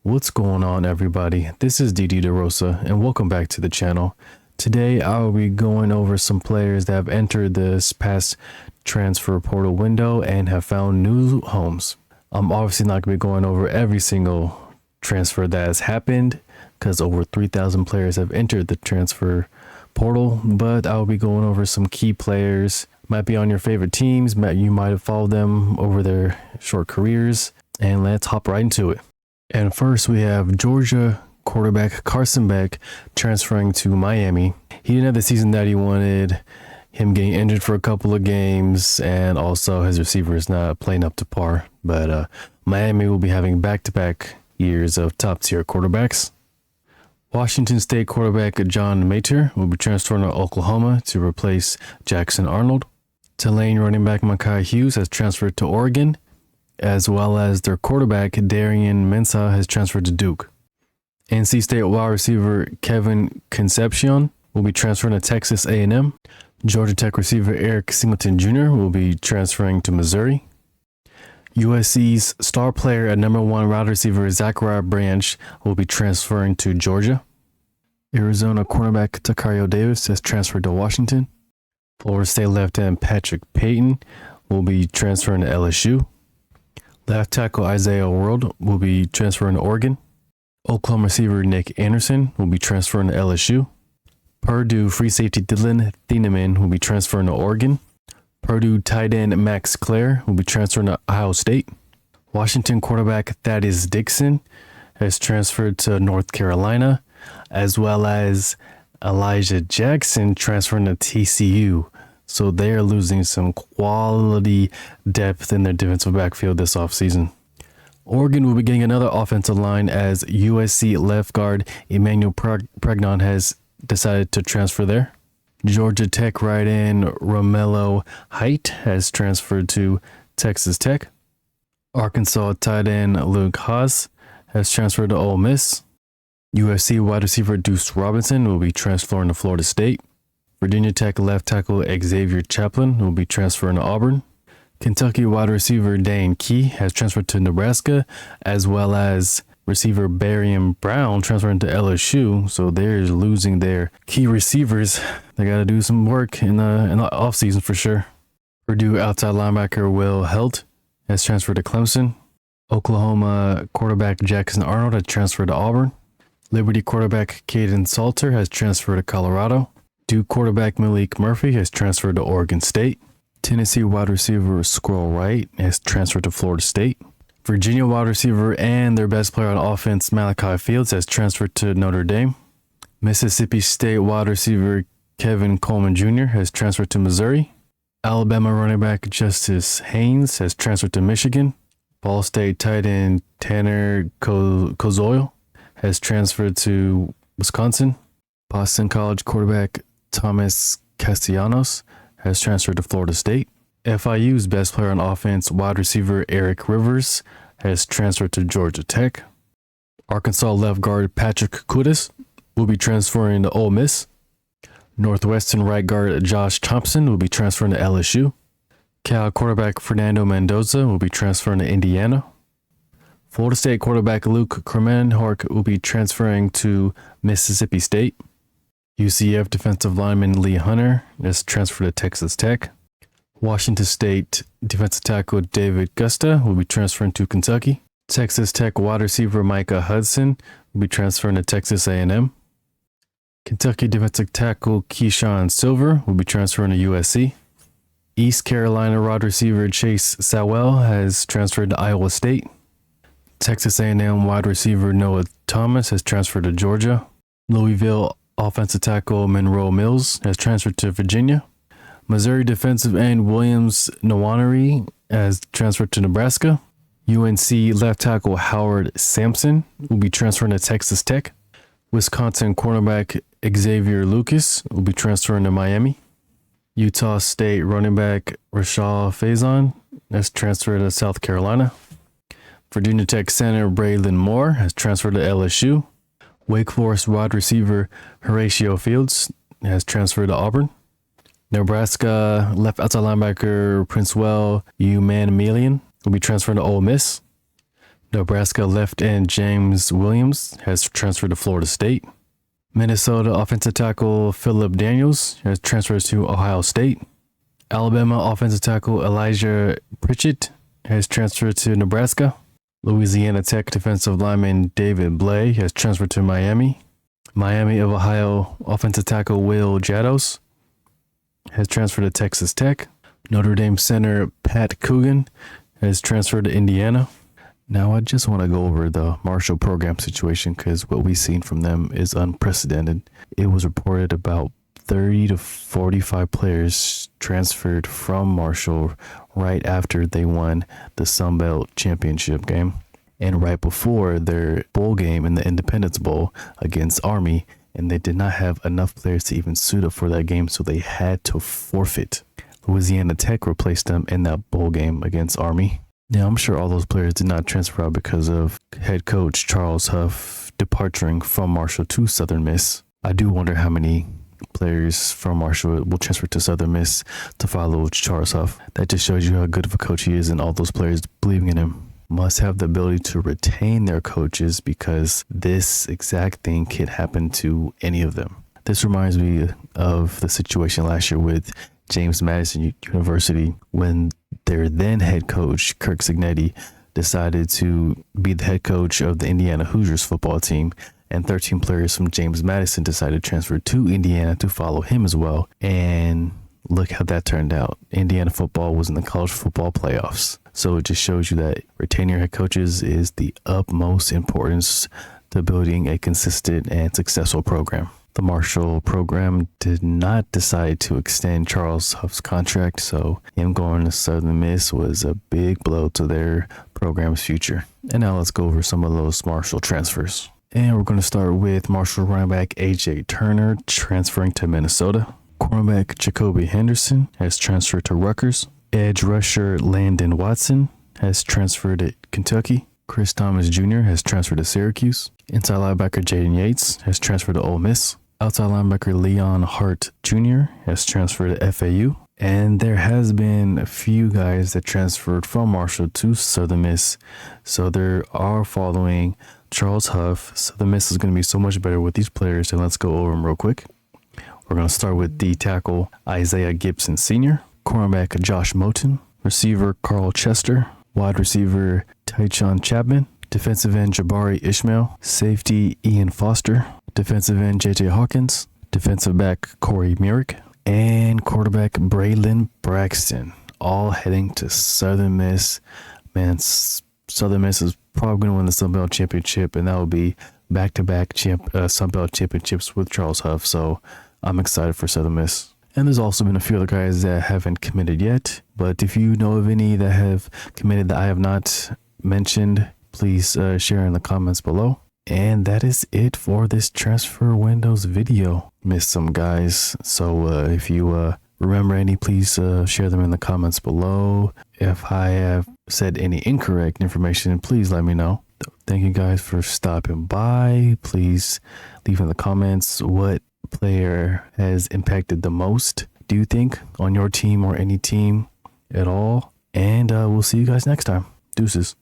What's going on, everybody? This is Didi DeRosa and welcome back to the channel. Today I'll be going over some players that have entered this past transfer portal window and have found new homes. I'm obviously not going to be going over every single transfer that has happened because over 3,000 players have entered the transfer portal, but I'll be going over some key players. Might be on your favorite teams, you might have followed them over their short careers, and let's hop right into it. And first we have Georgia quarterback Carson Beck transferring to Miami. He didn't have the season that he wanted, him getting injured for a couple of games, and also his receivers not playing up to par. But Miami will be having back-to-back years of top-tier quarterbacks. Washington State quarterback John Mater will be transferring to Oklahoma to replace Jackson Arnold. Tulane running back Mekhi Hughes has transferred to Oregon, as well as their quarterback Darian Mensah has transferred to Duke. NC State wide receiver Kevin Concepcion will be transferring to Texas A&M. Georgia Tech receiver Eric Singleton Jr. will be transferring to Missouri. USC's star player at number 1 wide receiver Zachariah Branch will be transferring to Georgia. Arizona cornerback Takario Davis has transferred to Washington. Florida State left end Patrick Payton will be transferring to LSU. Left tackle Isaiah World will be transferring to Oregon. Oklahoma receiver Nick Anderson will be transferring to LSU. Purdue free safety Dylan Thieneman will be transferring to Oregon. Purdue tight end Max Clare will be transferring to Ohio State. Washington quarterback Thaddeus Dixon has transferred to North Carolina, as well as Elijah Jackson transferring to TCU. So they are losing some quality depth in their defensive backfield this offseason. Oregon will be getting another offensive line as USC left guard Emmanuel Pregnon has decided to transfer there. Georgia Tech right end Romello Height has transferred to Texas Tech. Arkansas tight end Luke Haas has transferred to Ole Miss. USC wide receiver Deuce Robinson will be transferring to Florida State. Virginia Tech left tackle Xavier Chaplin will be transferring to Auburn. Kentucky wide receiver Dane Key has transferred to Nebraska, as well as receiver Barium Brown transferring to LSU. So they're losing their key receivers. They got to do some work in the offseason for sure. Purdue outside linebacker Will Helt has transferred to Clemson. Oklahoma quarterback Jackson Arnold has transferred to Auburn. Liberty quarterback Caden Salter has transferred to Colorado. Duke quarterback Malik Murphy has transferred to Oregon State. Tennessee wide receiver Squirrel Wright has transferred to Florida State. Virginia wide receiver and their best player on offense Malachi Fields has transferred to Notre Dame. Mississippi State wide receiver Kevin Coleman Jr. has transferred to Missouri. Alabama running back Justice Haynes has transferred to Michigan. Ball State tight end Tanner Kozoil has transferred to Wisconsin. Boston College quarterback Thomas Castellanos has transferred to Florida State. FIU's best player on offense, wide receiver Eric Rivers, has transferred to Georgia Tech. Arkansas left guard Patrick Kudus will be transferring to Ole Miss. Northwestern right guard Josh Thompson will be transferring to LSU. Cal quarterback Fernando Mendoza will be transferring to Indiana. Florida State quarterback Luke Kremenhork will be transferring to Mississippi State. UCF defensive lineman Lee Hunter is transferred to Texas Tech. Washington State defensive tackle David Gusta will be transferring to Kentucky. Texas Tech wide receiver Micah Hudson will be transferring to Texas A&M. Kentucky defensive tackle Keyshawn Silver will be transferring to USC. East Carolina wide receiver Chase Sowell has transferred to Iowa State. Texas A&M wide receiver Noah Thomas has transferred to Georgia. Louisville offensive tackle Monroe Mills has transferred to Virginia. Missouri defensive end Williams Nwaneri has transferred to Nebraska. UNC left tackle Howard Sampson will be transferring to Texas Tech. Wisconsin cornerback Xavier Lucas will be transferring to Miami. Utah State running back Rashad Faison has transferred to South Carolina. Virginia Tech center Braylon Moore has transferred to LSU. Wake Forest wide receiver Horatio Fields has transferred to Auburn. Nebraska left outside linebacker Princewell Umanmielian will be transferring to Ole Miss. Nebraska left end James Williams has transferred to Florida State. Minnesota offensive tackle Philip Daniels has transferred to Ohio State. Alabama offensive tackle Elijah Pritchett has transferred to Nebraska. Louisiana Tech defensive lineman David Blay has transferred to Miami. Miami of Ohio offensive tackle Will Jados has transferred to Texas Tech. Notre Dame center Pat Coogan has transferred to Indiana. Now I just want to go over the Marshall program situation because what we've seen from them is unprecedented. It was reported about 30 to 45 players transferred from Marshall right after they won the Sun Belt Championship game and right before their bowl game in the Independence Bowl against Army, and they did not have enough players to even suit up for that game, so they had to forfeit. Louisiana Tech replaced them in that bowl game against Army. Now, I'm sure all those players did not transfer out because of head coach Charles Huff departing from Marshall to Southern Miss. I do wonder how many players from Marshall will transfer to Southern Miss to follow Charles Huff. That just shows you how good of a coach he is, and all those players believing in him must have the ability to retain their coaches because this exact thing could happen to any of them. This reminds me of the situation last year with James Madison University when their then head coach, Kirk Cignetti, decided to be the head coach of the Indiana Hoosiers football team, and 13 players from James Madison decided to transfer to Indiana to follow him as well. And look how that turned out. Indiana football was in the college football playoffs. So it just shows you that retaining your head coaches is the utmost importance to building a consistent and successful program. The Marshall program did not decide to extend Charles Huff's contract, so him going to Southern Miss was a big blow to their program's future. And now let's go over some of those Marshall transfers. And we're going to start with Marshall running back AJ Turner transferring to Minnesota. Cornerback Jacoby Henderson has transferred to Rutgers. Edge rusher Landon Watson has transferred to Kentucky. Chris Thomas Jr. has transferred to Syracuse. Inside linebacker Jaden Yates has transferred to Ole Miss. Outside linebacker Leon Hart Jr. has transferred to FAU. And there has been a few guys that transferred from Marshall to Southern Miss. So they are following Charles Huff. Southern Miss is going to be so much better with these players. And let's go over them real quick. We're going to start with D tackle Isaiah Gibson Sr., cornerback Josh Moten, receiver Carl Chester, wide receiver Tychon Chapman, defensive end Jabari Ishmael, safety Ian Foster, defensive end JJ Hawkins, defensive back Corey Murick, and quarterback Braylon Braxton, all heading to Southern Miss. Man, Southern Miss is probably going to win the Sun Belt Championship, and that will be back-to-back Sun Belt Championships with Charles Huff, so I'm excited for Southern Miss. And there's also been a few other guys that haven't committed yet, but if you know of any that have committed that I have not mentioned, please share in the comments below. And that is it for this transfer windows video. Missed some guys, so if you remember any, please share them in the comments below. If I have said any incorrect information, please let me know. Thank you guys for stopping by. Please leave in the comments what player has impacted the most, do you think, on your team or any team at all. And we'll see you guys next time. Deuces.